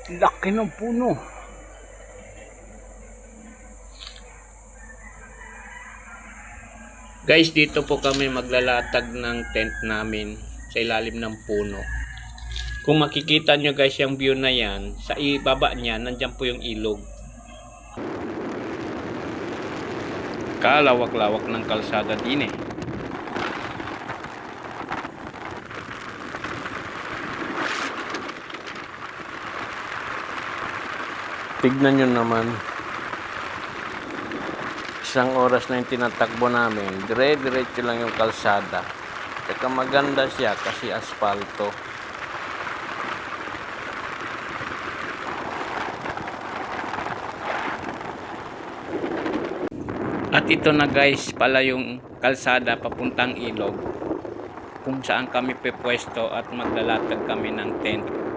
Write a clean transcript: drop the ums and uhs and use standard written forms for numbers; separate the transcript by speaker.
Speaker 1: Laki ng puno. Guys, dito po kami maglalatag ng tent namin sa ilalim ng puno. Kung makikita nyo guys yung view na yan, sa ibaba niya, nandyan po yung ilog. Kalawak-lawak ng kalsada din eh. Tignan nyo naman. Isang oras na yung tinatakbo namin, dire-diretso lang yung kalsada. Tsaka maganda siya kasi asfalto. At ito na guys pala yung kalsada papuntang ilog kung saan kami pepwesto at maglalatag kami ng tent.